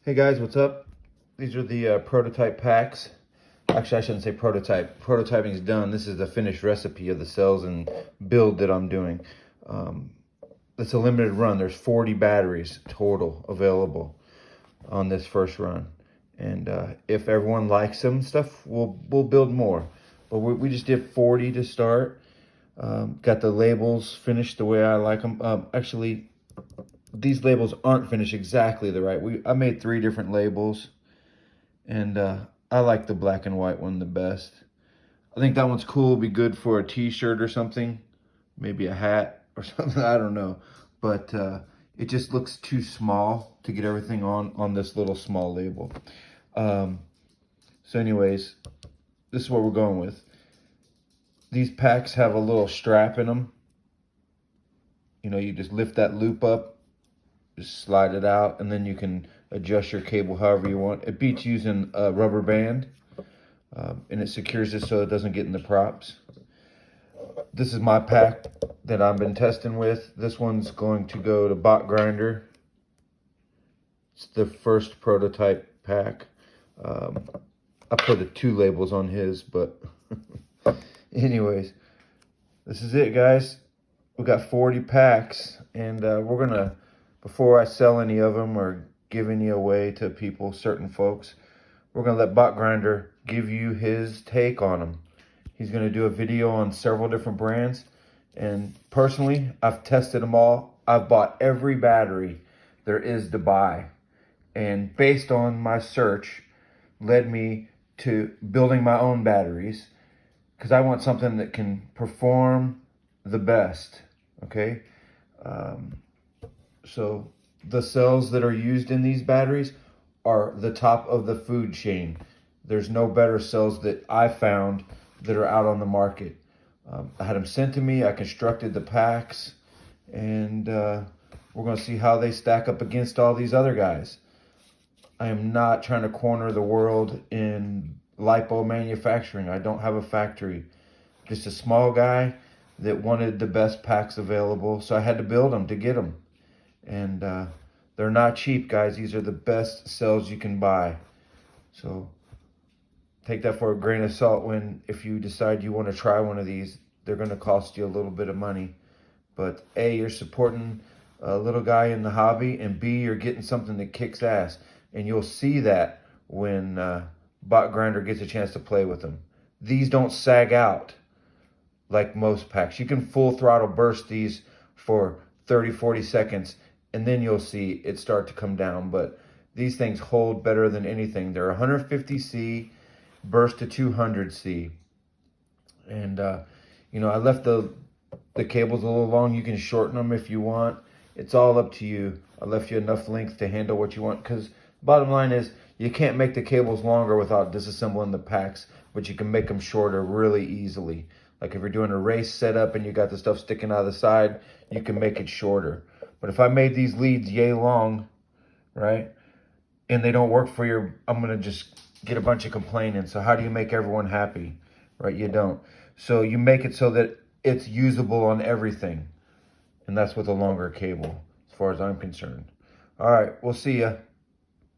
Hey guys, what's up? These are the prototype packs. Actually, I shouldn't say prototype. Prototyping is done. This is the finished recipe of the cells and build that I'm doing. Um, it's a limited run. There's 40 batteries total available on this first run. And if everyone likes them stuff, we'll build more. But we just did 40 to start. Got the labels finished the way I like them. Actually, these labels aren't finished exactly the right way. I made 3 different labels, and I like the black and white one the best. I think that one's cool. Be good for a t-shirt or something, maybe a hat or something. I don't know, but it just looks too small to get everything on this little small label. So anyways, this is what we're going with. These packs have a little strap in them. You know, you just lift that loop up, just slide it out, and then you can adjust your cable however you want. It beats using a rubber band, and it secures it so it doesn't get in the props. This is my pack that I've been testing with. This one's going to go to Botgrinder. It's the first prototype pack. I put the 2 labels on his, but anyways, this is it, guys. We got 40 packs, and we're gonna, before I sell any of them or give any away to people, certain folks, we're gonna let Botgrinder give you his take on them. He's gonna do a video on several different brands, and personally, I've tested them all. I've bought every battery there is to buy, and based on my search, led me to building my own batteries, because I want something that can perform the best, okay? So the cells that are used in these batteries are the top of the food chain. There's no better cells that I found that are out on the market. I had them sent to me, I constructed the packs, and we're gonna see how they stack up against all these other guys. I am not trying to corner the world in Lipo manufacturing. I don't have a factory. Just a small guy that wanted the best packs available, so I had to build them to get them. And they're not cheap, guys. These are the best cells you can buy. So take that for a grain of salt when, if you decide you want to try one of these, they're going to cost you a little bit of money. But A, you're supporting a little guy in the hobby, and B, you're getting something that kicks ass. And you'll see that when Botgrinder gets a chance to play with them. These don't sag out like most packs. You can full throttle burst these for 30, 40 seconds, and then you'll see it start to come down. But these things hold better than anything. They're 150C, burst to 200C. And, you know, I left the cables a little long. You can shorten them if you want. It's all up to you. I left you enough length to handle what you want, because bottom line is you can't make the cables longer without disassembling the packs, but you can make them shorter really easily. Like if you're doing a race setup and you got the stuff sticking out of the side, you can make it shorter. But if I made these leads yay long, right, and they don't work for your, I'm going to just get a bunch of complaining. So how do you make everyone happy, right? You don't. So you make it so that it's usable on everything. And that's with a longer cable, as far as I'm concerned. All right, we'll see ya.